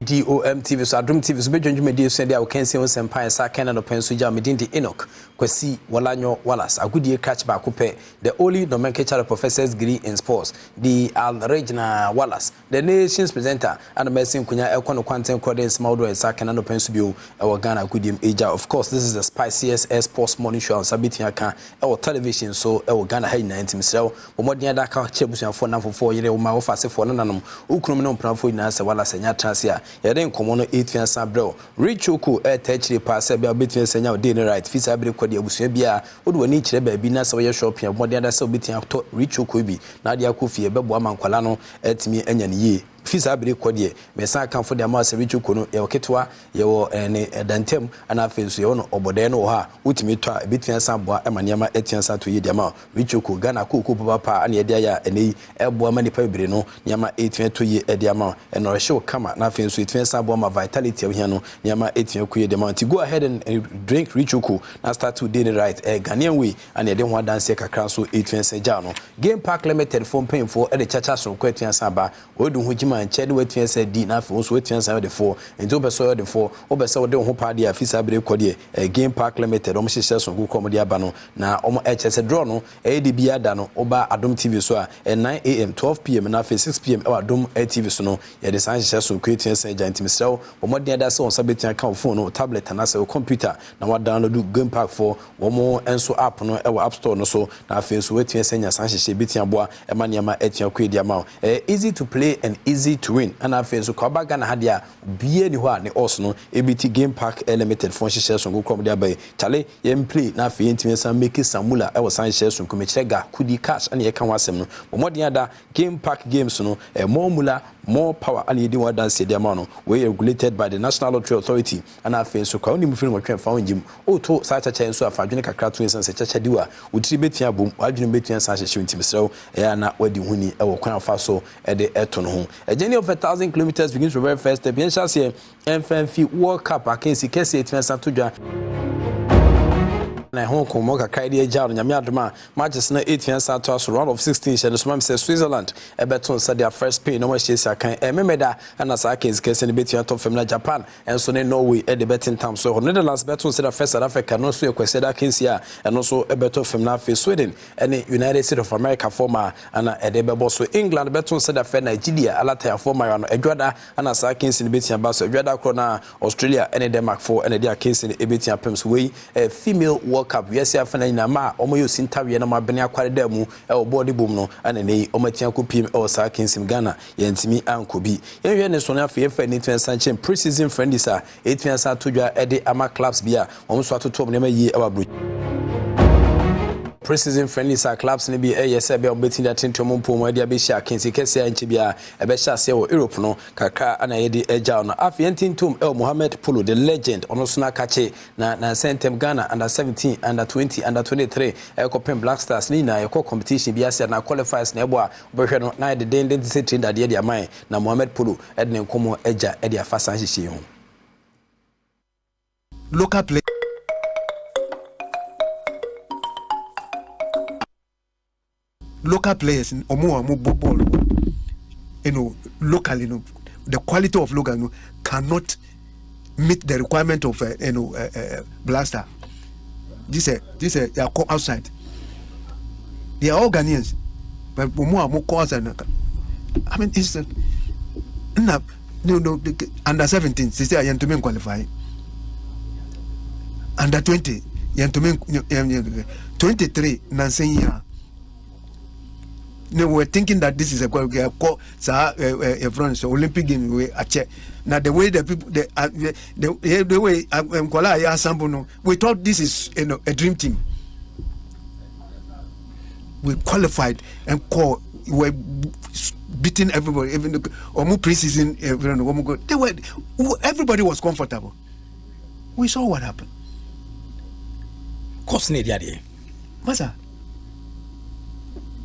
Adom TV so Adom TV so be dwendwuma die so dia o kan se won sempa sa kan na no pen so ja medindi Enoch kwasi Walanyo Wallace agudie catch back pe the only nomenclature professor's degree in sports the Regina Wallace the nation's presenter and Messi kunya ekono kwanten credence maudo sa kan na pen so bio e Ghana agudie eja. Of course this is the spiciest sports morning show on sabiti aka e television so e Ghana ha 90 misrew omodin da ka chebusuafo na fofo yere o ma wo fasefo no nanom ukrum no mpranfo nyina se Wallace nya transia yɛde nkomono 8 sabro Richoku etachiri pass bia betin senya dey right fisa bere kwade abusua bia wode wani kyerɛ baabi na sɛ wɔyɛ shopping abɔden da sɛ obetin ato Richoku bi na de akofie bɛboa mankwala no atimi anya ne yie fisa bere kwade mesa kan fo de ama sɛ Richoku no yɛ ketwa yɛ wɔ ne dantem ana afenso yɛ wɔ no obɔden no ha wotimi to a betin saboa emaniama etiansa to yɛ de ama Richoku Ghana kokoko papa ana yɛ de aya enei ɛboa manipa bere no nyama 8 to yɛ de ama ɛno rehye kama na afenso my vitality of Hiano, Yama 18 Kuya Demonti. Go ahead and drink Richoku and start to do the right Ghanaian way and you don't want dance a council 18 Sejano. Game Park Limited phone paying for the chachas from Quetian Saba, Odu Hujima and Chad Wetian said D now for Wetian Saba the 4 and Tobaso the 4 Obaso de Hopadia Fisabre Codie, a Game Park Limited, almost says on Gucomodia Bano, now Omo HS Drono, ADB Adano, Oba Adom TV Soa, at 9 a.m., 12 p.m. and after 6 p.m. Our Dom TV Sono, yeah, the science says on Quetian Saint so omodin da so sabeti account phone or tablet and as a computer na wa download Game Park for one more enso app no e App Store no so na afenso wetin senya sanhye beti aboa e ma niam etia kwedi ama easy to play and easy to win and afenso kwa baga na hade a bie ni ho a ne os no ebiti Game Park limited phone hye so go kom de abai chale yem play na afen ntimi san make samula e wo sanhye so ko mechega kudi cash and ye kan wasem no omodin da Game Park games no more mula more power and you didn't want dance the amount we regulated by the National Lottery Authority and I feel so kwa ni mfiri motwe found him o to sa chacha enso afadwene kakra to ensan se chacha diwa utiri betia bom wadwene betia san hye ntimisrew e na wadi huni e wo kwan fa so e de eto no ho a journey of 1,000 kilometers begins from very first step yen chance MFF World Cup akensi kese etinsa to dwa na Hong Kong moka kaidi eja no nyame adoma matches na 8 fiansa to so round of 16 she no so say Switzerland e beton say their first pay no ma she kan memeda na sa kese kese ne betia top fam na Japan and so ne Norway e de betting time so Netherlands beton say the first South Africa no so e kwese da kese a and so e beton fam na fe Sweden and United States of America former and e de bebo so England beton say the first Nigeria alata former no edwada and sa kese ne betia ba so edwada kro na Australia and Denmark for and dia kese ne betia pem so we female Cup yes afana ina ma omo yo sintawe na mabene akware da mu e obodi bom no ana nei omatia ko pim e osa kinsim Ghana yentimi ankobi yenhwe ne so na afa yefa ni twensan pre-season friendlies a etwensan todwa e de ama clubs bia omo so atotom ne ma yi e wabru pre-season friendlies are clubs ne bi yes be betin that into mompo mo dia be share kensi kese anche bia e be share se wo Europe no kakra ana ye de eja no afientin tom Mohammed Polo the legend ono so na kache na sentem Ghana under 17 under 20 under 23 e ko pem Black Stars ni na e ko competition bia se na qualifiers na ebo a behwe no na de den set da de amai na Mohammed Polo e de nkomo eja e de afasa hihye ho local play local players omo ball locally the quality of local cannot meet the requirement of blaster this they are outside they are all Ghanaians but omo cause and I mean it's no under 17 sister yentumen qualify under 20 yentumen 23 nansen. No, we're thinking that this is a Olympic game we check. Now the way the people the way we thought this is a dream team. We qualified and we beating everybody, even the pre-season. Everybody was comfortable. We saw what happened. Masa.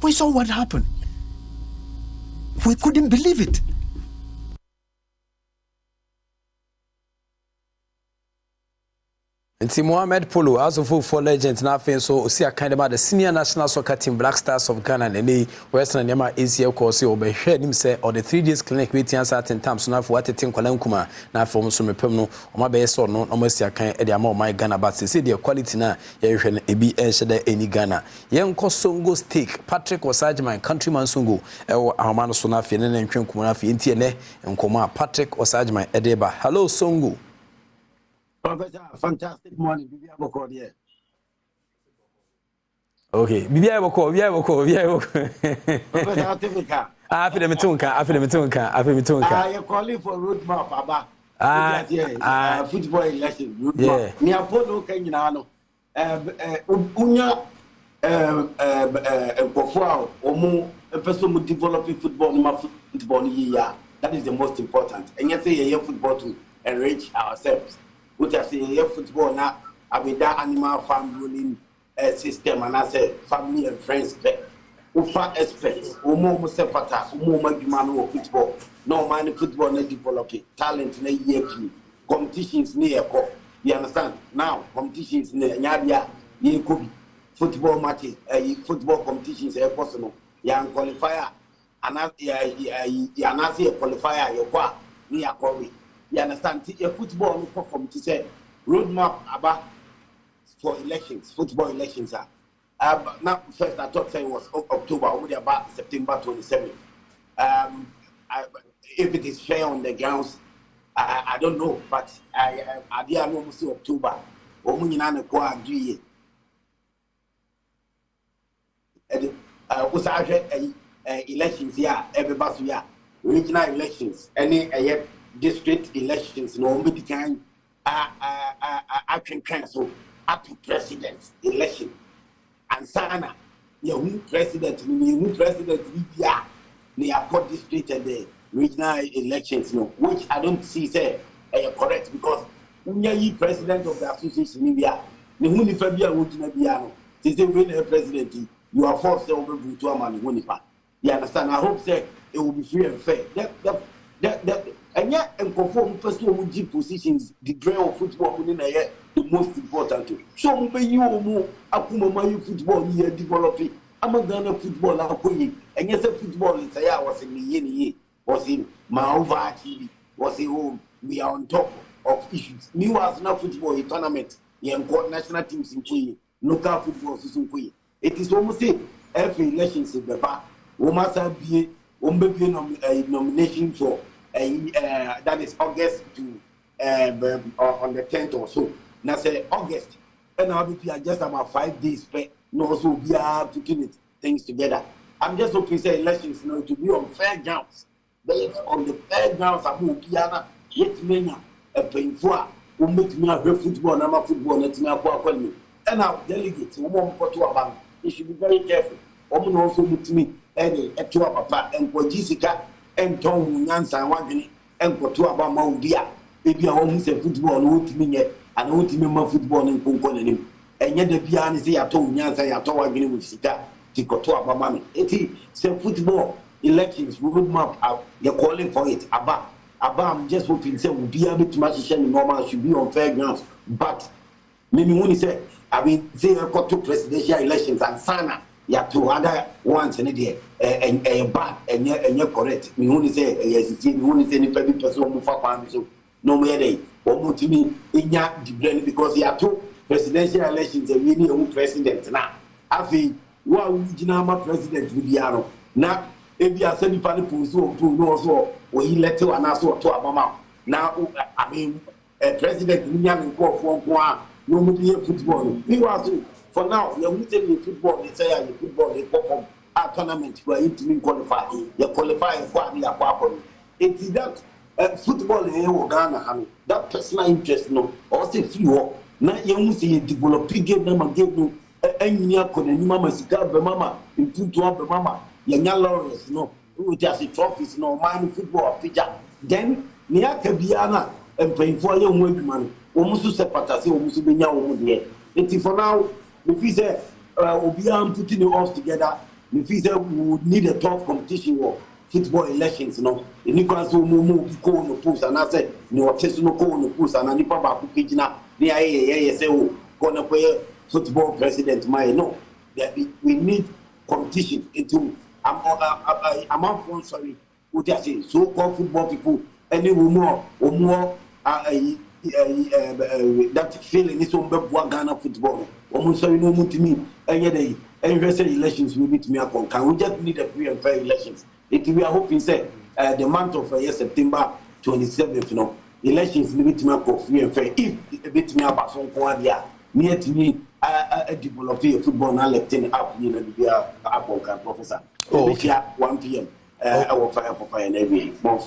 We saw what happened. We couldn't believe it. Nti Mohamed Polo as of for legend na afin so osi akan dem the senior national soccer team Black Stars of Ghana na nei Western Nema ACL course obehwe nim say or the 3 days clinic we tian certain times so na for atete kwala nkuma na afom so mepem no oma be so no osi akan e de ama my Ghana but say the quality na ye hwe no ebi enhye any Ghana yenko Songo stake Patrick Osajman countryman Songo e wo ahoma no so na afin ne ntwe nkuma na afin ntie ne nkoma Patrick Osajman edeba hello Songo. Professor, fantastic morning. Bibia Boko there. Okay, Bibia Boko. Professor Atifika. I feel me tunka. You're calling for roadmap, Abba. Football election. Roadmap. Me Apollo Kenyano. Unya Bofua, Omo, a person who developing football year. That is the most important. And yet, say football to enrich ourselves. Which I say football now, I mean that animal farm ruling system, and I say family and friends. Ufa experts, umo musepata, umo magimano football. No man football not developing talent na year competitions near ko. You understand? Now competitions near nyabia ye could football matches, football competitions personal. Yang qualifier, and I see a qualifier your qua near Kobe. You understand? A football perform to say roadmap about for elections, football elections are. Now, first I thought it was October, only about September 27. If it is fair on the grounds, I don't know, but I did almost October. Only in an agree. Elections here, everybody here, regional elections, any district elections, no kind action council up to president election. And Sana, your president, Libya, they are called district and the regional elections, no, which I don't see say correct because when you president of the association in Libya, the only Fabia would not be no. Since they win a presidency, you are forced to over to a man who you understand? I hope say it will be free and fair. And yet, and conform person who give positions, the brain of football within a year, the most important. So, maybe you more Akuma football here developing. I'm a Ghana football, and yes, football is a was in the year, was in Mahova TV, was in home. We are on top of issues. New as now football a tournament, young national teams in Queen, local football in Queen. It is almost every elections in the back. We must be a nomination for. That is August to on the 10th or so. Now say August, and I'll be just about 5 days. But no, so we are putting things together. I'm just hoping say elections, to be on fair grounds. Based on the fair grounds, I'm going to yet many a painful. Who make me a football, and I'm a football, and our delegates who won't go to a bank. You should be very careful. Woman also look to me, Eddie, at your papa, and for Jessica. And Tom Nansa Wagini and Kotua Maudia. If you only say football, no to me yet, and no to me football in Kunkonim. And yet the piano say I told Nansa, I told Wagini with Sita, Tikotua Bamami. It is say football elections, roadmap out, you're calling for it. Abba, I'm just hoping say will be able to match normal should be on fair grounds. But maybe when he said, I mean, say I got 2 presidential elections and Sana. Yeah, 2 other ones in the and bad and you're correct. Me only say yes, me only say any person who for so no more day. Or to me in ya because you have 2 presidential elections and we need a president now. I think what original president with the now if you are sending people so to know so we let you and also to Obama. Now I mean president William go for no more football. We was for now, you're meeting in football, they say in football, they perform a tournament where you qualify. You qualify for the Aquapon. It is that football in Ghana, that personal interest, no, or say free walk. Now you see develop game, them again, and you could any mamma, Mama, in 2 to Mama, young lawyers, no, who just trophies, no, mind football pitcher. Then, Niaka Biana and playing for young women, almost to separate, almost be young there. It is for now. If we say we are putting the all together, if we say we would need a tough competition for football elections, no, the Nicolas will move go on the post and I said, no, test no go on the post and I nipa back page now, the I say, oh, gonna play football president. No, that we need competition into. I'm on sorry. What I say, so-called football people, any more that feeling is on Ghana football. Almost sorry, no more to me. Any elections will be to me. Can we just need a free and fair elections? It we are hoping, say, the month of September 27th, elections will be to me free and fair. If a bit me about some Kwadia, near to me, a develop football now letting up, Professor. Oh, okay. 1 p.m. Our fire for fire and every more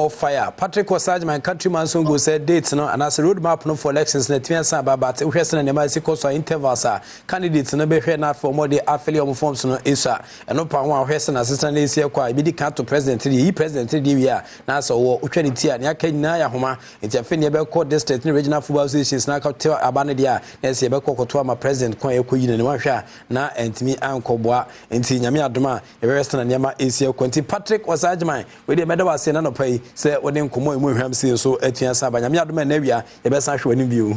fire. Patrick Osage, my countryman, so go said dates, and as a roadmap no for elections, let me answer about the question and the bicycles or intervals. Candidates no be here not for more the affiliate forms no isa, and no power one person assistant is here quite be the canto president, the president, the now so Uchenity and Yakan Homa, it's a Finny Court District Regional Football Association, now got to Abanadia, and say Beko to my president, Koya Queen and Washa, now and to me, Uncle Bois, and Tinyamia Duma, a restaurant and Yama is here. Patrick Osage, we the medal was saying, no pay, say, when them come on, ham see so at Yansaba, Yamia Nevia, the best actual view.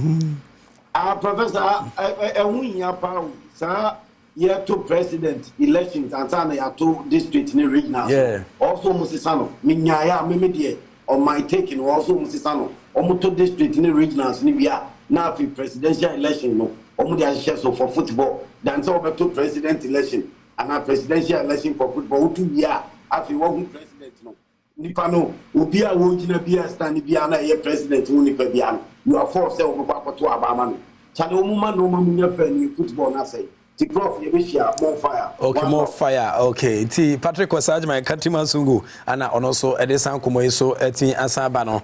Professor, I win your power, sir. Year 2 president elections and Sana 2 district in the regional. Yeah. Also, Musisano, Minyaya, Mimidi, on my taking, also Musisano, Omuto district in the regionals, Nibia, now for presidential election, no, Omudia chefs for football, then so over to president election, and a presidential election for football, 2 years. After one president, no, Nipano, Ubia, Wojina, Bia, Stanley, Biana, ye president, Unipebian. You are forced over to Abaman. Chalomuma, no Mamma, football, I say. More fire. Okay, more fire. Okay. Ti Patrick Osage, my countryman Sungu, and also Edison Kumoiso, Eti Asabano.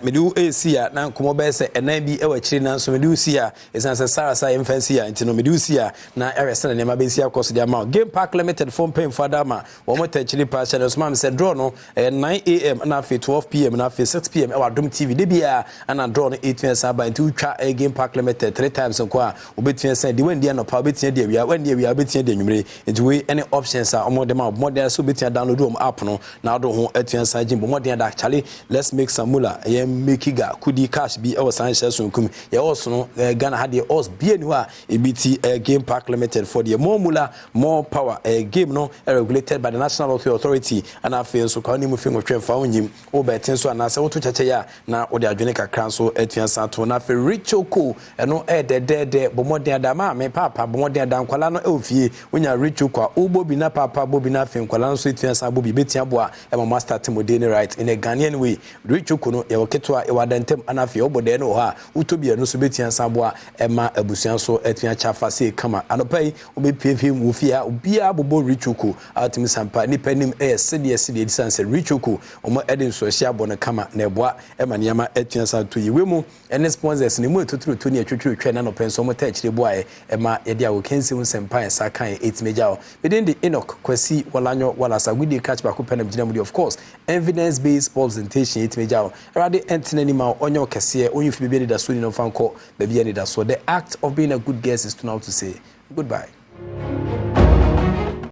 Medu Asia, Nan Kumobese, and Nabi Ewachina, so Medusia is answer Sarasa infancy, and Tino Medusia, na Erison and Mabesia, cost the amount. Game Park Limited phone paying for Dama, one more Chili Pass, and Osman said, Drono, at 9 a.m. and after 12 p.m. and after 6 p.m. Our Doom TV, DBA, and a drone 8 minutes and 2 a Game Park Limited 3 times on Qua, Ubitian said, the Wendy and Pabit. We are when we are betting the number into way any options are more them out more than so betting download room app no now don't at your side Jimbo more than actually let's make some mula I am makiga could the cash be our science soon come you also Ghana had the us be anywhere ABT Game Park Limited for the more mula more power a game no regulated by the National Authority and I feel so can you move from found him over so and I say what to chacha now or the Adjonica Council at your Santo na for Richoko and no there but more than that me papa more than kwala no ofie wonya richu kwa ubobina papa bobina fem kwala no so etiansa bobi betia boa e mama start modern right in a Ghanaian way richu kuno e waketwa e wadantem anafe obode no ha utobia no so betiansa boa e ma abusuan so etian chafa se kama anopai obepiefe mu fia obia bobo richu ku atimi sampa ni panim e sede distance richu ku omo edin so hia bo no kama na eboa e ma niama etiansa to yiwe mu ene sponsors ni mu etuturu to ni atwetwe na no penso mo ta chire boa e ma ye dia wo kensi Empire Sakai 8 major within the Enoch Kwesi Walanyo Walasa we dey catch back up of course evidence based presentation 8 major already entering animal onyo kese onyu fi be da so ni no fanko be be ni da so the act of being a good guest is to now to say goodbye.